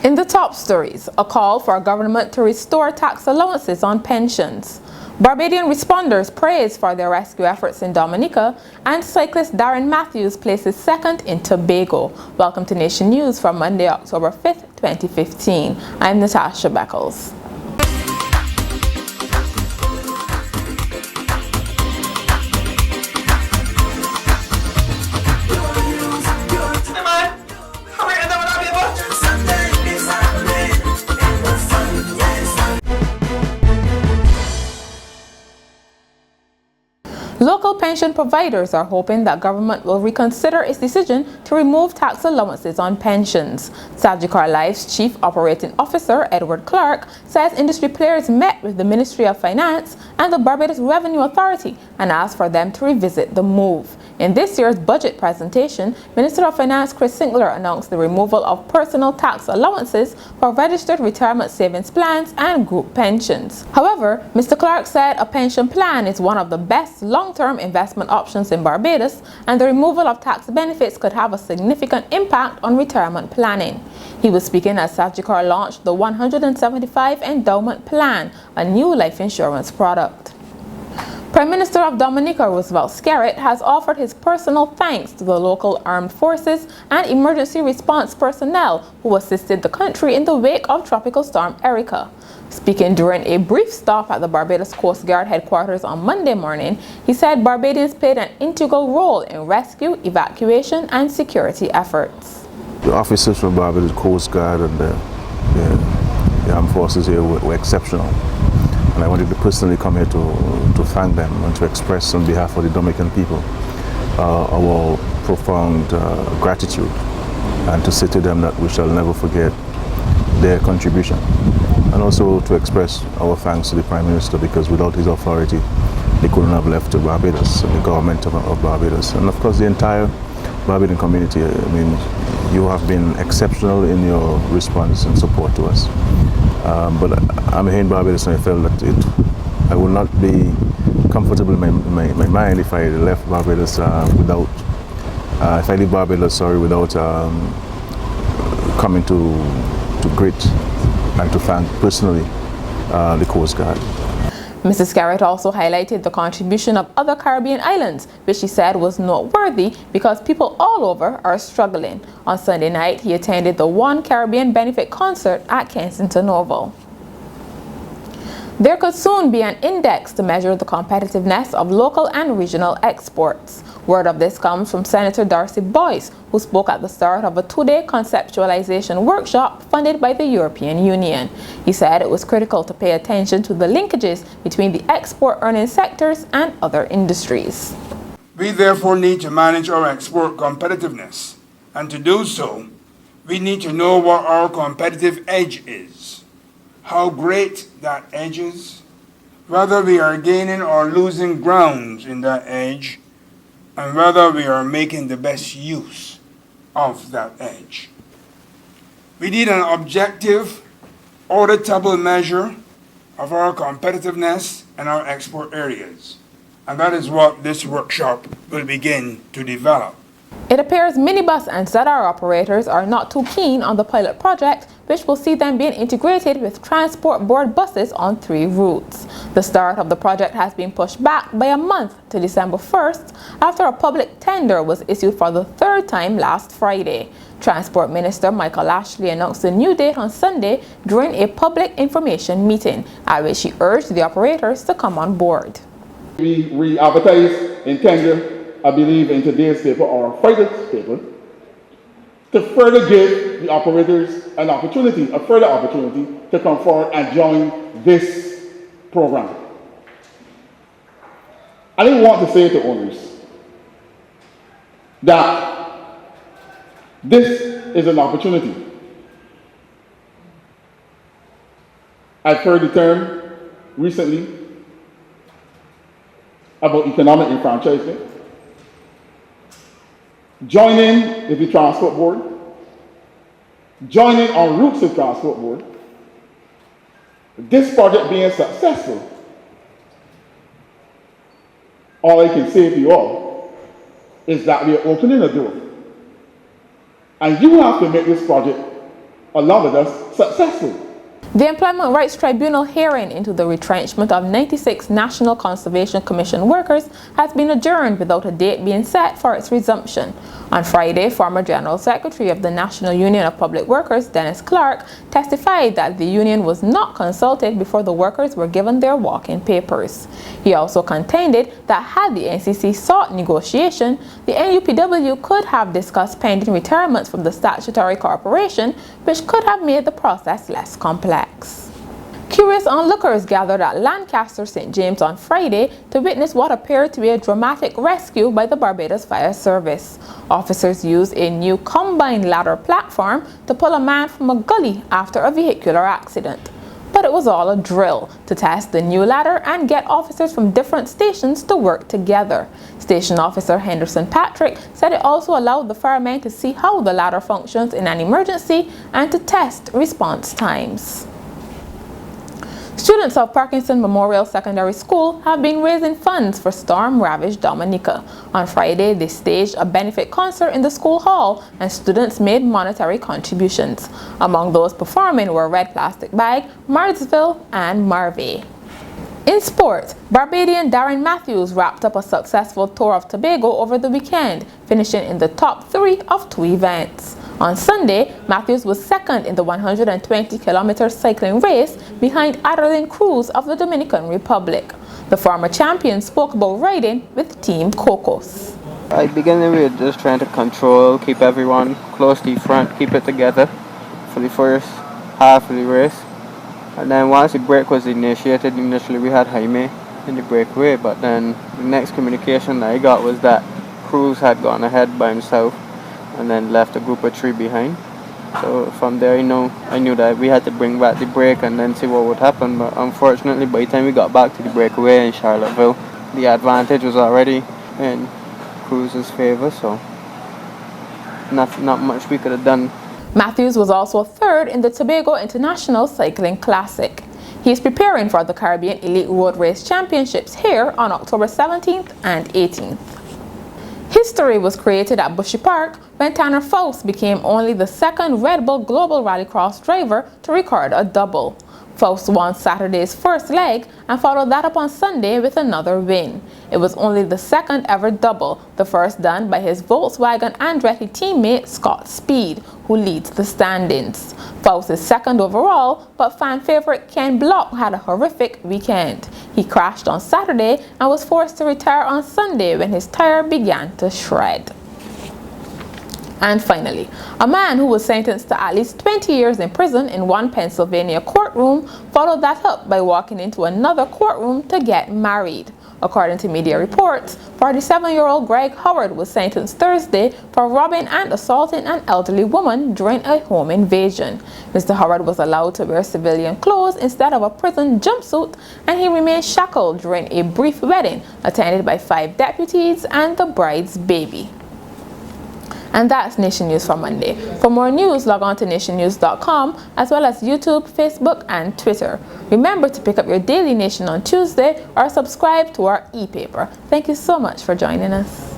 In the top stories, a call for government to restore tax allowances on pensions. Barbadian responders praised for their rescue efforts in Dominica, and cyclist Darren Matthews places second in Tobago. Welcome to Nation News for Monday, October 5th, 2015. I'm Natasha Beckles. Local pension providers are hoping that government will reconsider its decision to remove tax allowances on pensions. Sagicor Life's Chief Operating Officer, Edward Clark, says industry players met with the Ministry of Finance and the Barbados Revenue Authority and asked for them to revisit the move. In this year's budget presentation, Minister of Finance Chris Sinkler announced the removal of personal tax allowances for registered retirement savings plans and group pensions. However, Mr. Clark said a pension plan is one of the best long-term investment options in Barbados, and the removal of tax benefits could have a significant impact on retirement planning. He was speaking as Sagicor launched the 175 Endowment Plan, a new life insurance product. Prime Minister of Dominica Roosevelt Skerritt has offered his personal thanks to the local armed forces and emergency response personnel who assisted the country in the wake of Tropical Storm Erica. Speaking during a brief stop at the Barbados Coast Guard headquarters on Monday morning, he said Barbadians played an integral role in rescue, evacuation, and security efforts. The officers from Barbados Coast Guard and the armed forces here were exceptional. And I wanted to personally come here to thank them and to express on behalf of the Dominican people our profound gratitude, and to say to them that we shall never forget their contribution. And also to express our thanks to the Prime Minister, because without his authority they couldn't have left Barbados and the government of Barbados. And of course the entire Barbadian community. I mean, you have been exceptional in your response and support to us. But I'm here in Barbados and I felt that I would not be comfortable in my mind if I left Barbados if I leave Barbados, without coming to greet and to thank personally the Coast Guard. Mrs. Skerritt also highlighted the contribution of other Caribbean islands, which she said was noteworthy because people all over are struggling. On Sunday night, he attended the One Caribbean Benefit Concert at Kensington Oval. There could soon be an index to measure the competitiveness of local and regional exports. Word of this comes from Senator Darcy Boyce, who spoke at the start of a two-day conceptualization workshop funded by the European Union. He said it was critical to pay attention to the linkages between the export earning sectors and other industries. We therefore need to manage our export competitiveness, and to do so, we need to know what our competitive edge is, how great that edge is, whether we are gaining or losing ground in that edge, and whether we are making the best use of that edge. We need an objective, auditable measure of our competitiveness and our export areas. And that is what this workshop will begin to develop. It appears minibus and ZR operators are not too keen on the pilot project, which will see them being integrated with transport board buses on 3 routes. The start of the project has been pushed back by a month to December 1st after a public tender was issued for the 3rd time last Friday. Transport Minister Michael Ashley announced a new date on Sunday during a public information meeting, at which he urged the operators to come on board. We re-advertise in tender, I believe, in today's paper or Friday's paper, to further give the operators a further opportunity to come forward and join this program. I didn't want to say to owners that this is an opportunity. I've heard the term recently about economic enfranchisement. Joining with the Transport Board, joining on routes with Transport Board, this project being successful, all I can say to you all is that we are opening a door. And you have to make this project along with us successful. The Employment Rights Tribunal hearing into the retrenchment of 96 National Conservation Commission workers has been adjourned without a date being set for its resumption. On Friday, former General Secretary of the National Union of Public Workers, Dennis Clark, testified that the union was not consulted before the workers were given their walk-in papers. He also contended that had the NCC sought negotiation, the NUPW could have discussed pending retirements from the statutory corporation, which could have made the process less complex. Curious onlookers gathered at Lancaster St. James on Friday to witness what appeared to be a dramatic rescue by the Barbados Fire Service. Officers used a new combined ladder platform to pull a man from a gully after a vehicular accident. But it was all a drill to test the new ladder and get officers from different stations to work together. Station Officer Henderson Patrick said it also allowed the firemen to see how the ladder functions in an emergency and to test response times. Students of Parkinson Memorial Secondary School have been raising funds for storm-ravaged Dominica. On Friday, they staged a benefit concert in the school hall and students made monetary contributions. Among those performing were Red Plastic Bag, Mardsville, and Marvey. In sport, Barbadian Darren Matthews wrapped up a successful tour of Tobago over the weekend, finishing in the top 3 of 2 events. On Sunday, Matthews was second in the 120-kilometer cycling race behind Adeline Cruz of the Dominican Republic. The former champion spoke about riding with Team Cocos. I began with just trying to control, keep everyone close to the front, keep it together for the first half of the race. And then once the break was initiated, initially we had Jaime in the breakaway, but then the next communication I got was that Cruz had gone ahead by himself and then left a group of 3 behind. So from there, I knew that we had to bring back the break and then see what would happen. But unfortunately, by the time we got back to the breakaway in Charlottesville, the advantage was already in Cruz's favor, so not much we could have done. Matthews was also third in the Tobago International Cycling Classic. He is preparing for the Caribbean Elite Road Race Championships here on October 17th and 18th. History was created at Bushy Park when Tanner Faust became only the second Red Bull Global Rallycross driver to record a double. Faust won Saturday's first leg and followed that up on Sunday with another win. It was only the second ever double, the first done by his Volkswagen Andretti teammate Scott Speed, who leads the standings. Faust is second overall, but fan favorite Ken Block had a horrific weekend. He crashed on Saturday and was forced to retire on Sunday when his tire began to shred. And finally, a man who was sentenced to at least 20 years in prison in one Pennsylvania courtroom followed that up by walking into another courtroom to get married. According to media reports, 47-year-old Greg Howard was sentenced Thursday for robbing and assaulting an elderly woman during a home invasion. Mr. Howard was allowed to wear civilian clothes instead of a prison jumpsuit, and he remained shackled during a brief wedding attended by 5 deputies and the bride's baby. And that's Nation News for Monday. For more news, log on to nationnews.com as well as YouTube, Facebook, and Twitter. Remember to pick up your Daily Nation on Tuesday or subscribe to our e-paper. Thank you so much for joining us.